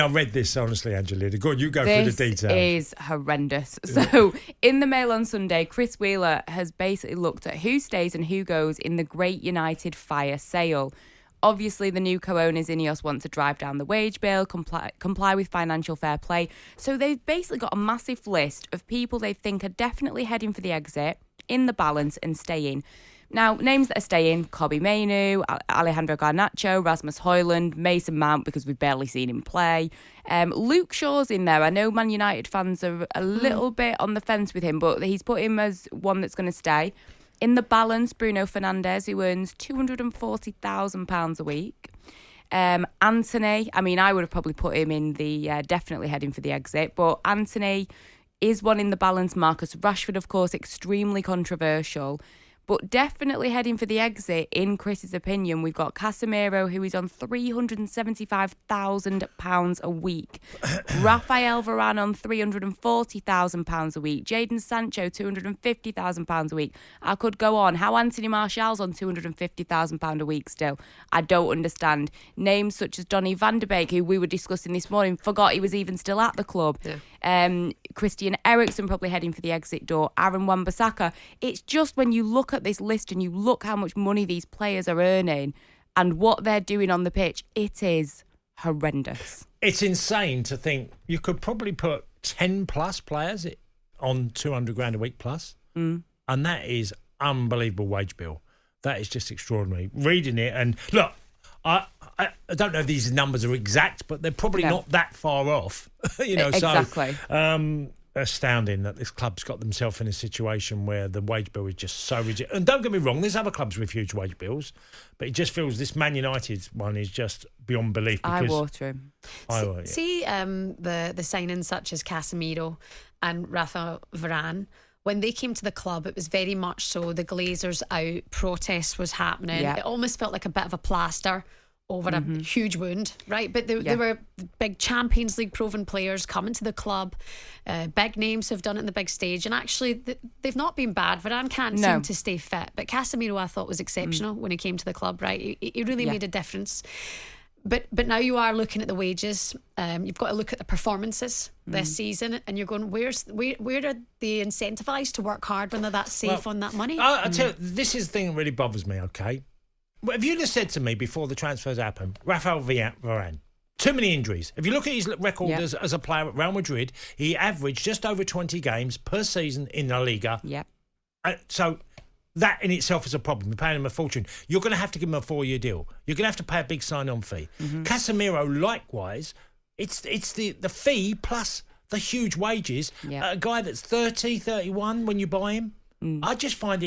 I read this, honestly, Angelina. Go on, you go through the details. This is horrendous. So, in the Mail on Sunday, Chris Wheeler has basically looked at who stays and who goes in the Great United Fire sale. Obviously, the new co-owners, Ineos, want to drive down the wage bill, comply with financial fair play. So they've basically got a massive list of people they think are definitely heading for the exit, in the balance and staying. Now, names that are staying: Kobbie Mainoo, Alejandro Garnacho, Rasmus Højlund, Mason Mount, because we've barely seen him play. Luke Shaw's in there. I know Man United fans are a little bit on the fence with him, but he's put him as one that's going to stay. In the balance, Bruno Fernandes, who earns £240,000 a week. Anthony, I mean, I would have probably put him in the definitely heading for the exit, but Anthony is one in the balance. Marcus Rashford, of course, extremely controversial, but definitely heading for the exit, in Chris's opinion. We've got Casemiro, who is on £375,000 a week. Rafael Varane on £340,000 a week. Jadon Sancho, £250,000 a week. I could go on. How Anthony Martial's on £250,000 a week still, I don't understand. Names such as Donny van de Beek, who we were discussing this morning, forgot he was even still at the club. Yeah. Christian Eriksen probably heading for the exit door. Aaron Wan-Bissaka. It's just when you look at this list and you look how much money these players are earning and what they're doing on the pitch, it is horrendous. It's insane to think you could probably put 10 plus players on 200 grand a week plus. And that is unbelievable wage bill. That is just extraordinary. Reading it, and look, I don't know if these numbers are exact, but they're probably not that far off. Exactly. So astounding that this club's got themselves in a situation where the wage bill is just so rigid. And don't get me wrong, there's other clubs with huge wage bills, but it just feels this Man United one is just beyond belief. I water him. See the signings such as Casemiro and Rafa Varane. When they came to the club, it was very much so the Glazers out, protests was happening. Yeah. It almost felt like a bit of a plaster over a huge wound, right? But they were big Champions League proven players coming to the club. Big names have done it on the big stage, and actually they've not been bad. Varane can't seem to stay fit, but Casemiro I thought was exceptional when he came to the club, right? He really made a difference. But now you are looking at the wages. You've got to look at the performances this season, and you're going, where are they incentivised to work hard when they're that safe on that money? I tell you, this is the thing that really bothers me, okay? Well, if you'd have said to me before the transfers happened, Rafael Varane, too many injuries. If you look at his record as a player at Real Madrid, he averaged just over 20 games per season in La Liga. Yeah. So that in itself is a problem. You're paying him a fortune. You're going to have to give him a 4-year deal. You're going to have to pay a big sign-on fee. Casemiro, likewise, it's the fee plus the huge wages. A guy that's 30, 31 when you buy him. I just find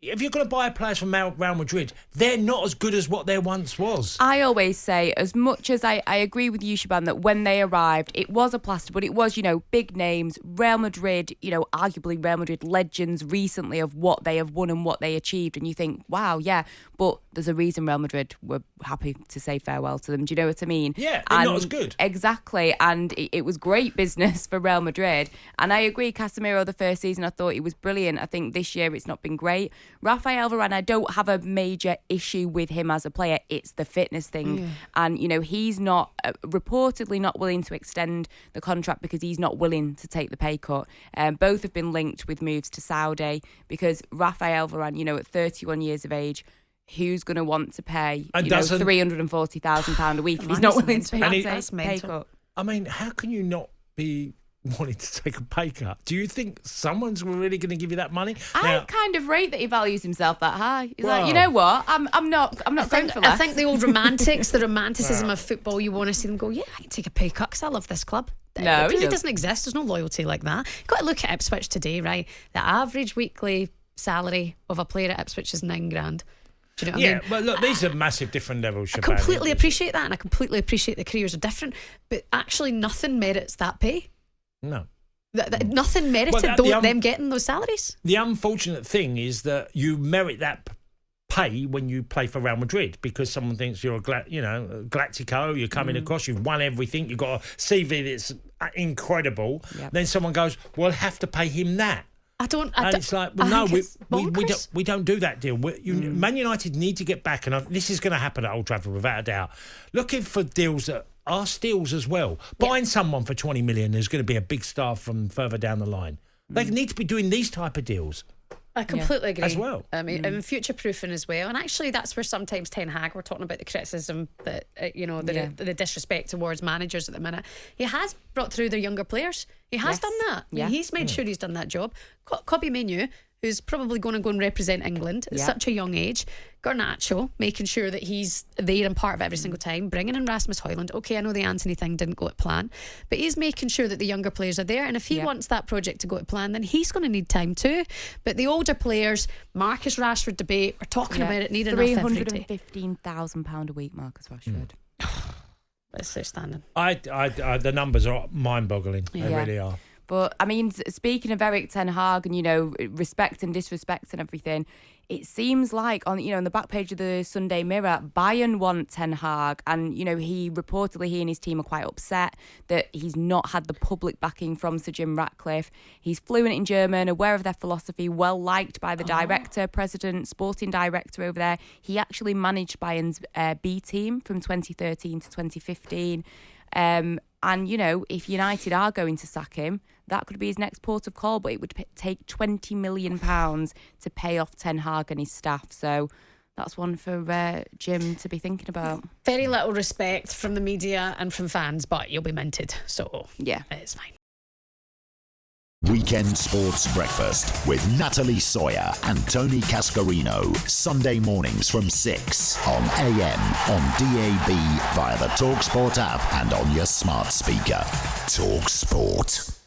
if you're going to buy players from Real Madrid, they're not as good as what there once was. I always say, as much as I agree with you, Shebahn, that when they arrived, it was a plaster, but it was, big names. Real Madrid, arguably Real Madrid legends recently of what they have won and what they achieved. And you think, wow, yeah, but there's a reason Real Madrid were happy to say farewell to them. Do you know what I mean? Yeah, they're not as good. Exactly. And it was great business for Real Madrid. And I agree, Casemiro, the first season, I thought he was brilliant. I think this year it's not been great. Rafael Varane, I don't have a major issue with him as a player. It's the fitness thing. Yeah. And, he's not, reportedly not willing to extend the contract because he's not willing to take the pay cut. Both have been linked with moves to Saudi because Rafael Varane, at 31 years of age, who's going to want to pay £340,000 a week if he's not willing to pay a pay cut? I mean, how can you not be wanting to take a pay cut? Do you think someone's really going to give you that money? I kind of rate that he values himself that high. He's like, you know what? I'm not going for that. I think the old romantics, the romanticism of football, you want to see them go, yeah, I can take a pay cut because I love this club. No, it really doesn't exist. There's no loyalty like that. You've got to look at Ipswich today, right? The average weekly salary of a player at Ipswich is £9,000. Do you know what I mean? But look, these are massive different levels. I completely appreciate that, and I completely appreciate the careers are different, but actually nothing merits that pay. No. Nothing merited them getting those salaries. The unfortunate thing is that you merit that pay when you play for Real Madrid because someone thinks you're a Galactico, you're coming across, you've won everything, you've got a CV that's incredible. Yep. Then someone goes, well, I'll have to pay him that. It's like, well, no, we don't do that deal. Man United need to get back, and this is going to happen at Old Trafford without a doubt. Looking for deals that are steals as well. Buying someone for 20 million is going to be a big star from further down the line. They need to be doing these type of deals. I completely agree. As well. I mean, and future-proofing as well. And actually, that's where sometimes Ten Hag, we're talking about the criticism that, the disrespect towards managers at the minute. He has brought through their younger players. He has done that. I mean, he's made sure he's done that job. Kobe Mainoo, who's probably going to go and represent England at such a young age. Garnacho, making sure that he's there and part of every single time. Bringing in Rasmus Højlund. Okay, I know the Anthony thing didn't go to plan, but he's making sure that the younger players are there. And if he wants that project to go to plan, then he's going to need time too. But the older players, Marcus Rashford debate, we're talking about it needing £315,000 a week, Marcus Rashford. It's outstanding. The numbers are mind-boggling. They really are. But, I mean, speaking of Eric Ten Hag and, respect and disrespect and everything, it seems like on the back page of the Sunday Mirror, Bayern want Ten Hag, and he and his team are quite upset that he's not had the public backing from Sir Jim Ratcliffe. He's fluent in German, aware of their philosophy, well liked by the director, president, sporting director over there. He actually managed Bayern's B team from 2013 to 2015. And, if United are going to sack him, that could be his next port of call, but it would take £20 million to pay off Ten Hag and his staff. So that's one for Jim to be thinking about. Very little respect from the media and from fans, but you'll be minted. So, it's fine. Weekend Sports Breakfast with Natalie Sawyer and Tony Cascarino. Sunday mornings from 6 on AM, on DAB, via the talkSPORT app and on your smart speaker. talkSPORT.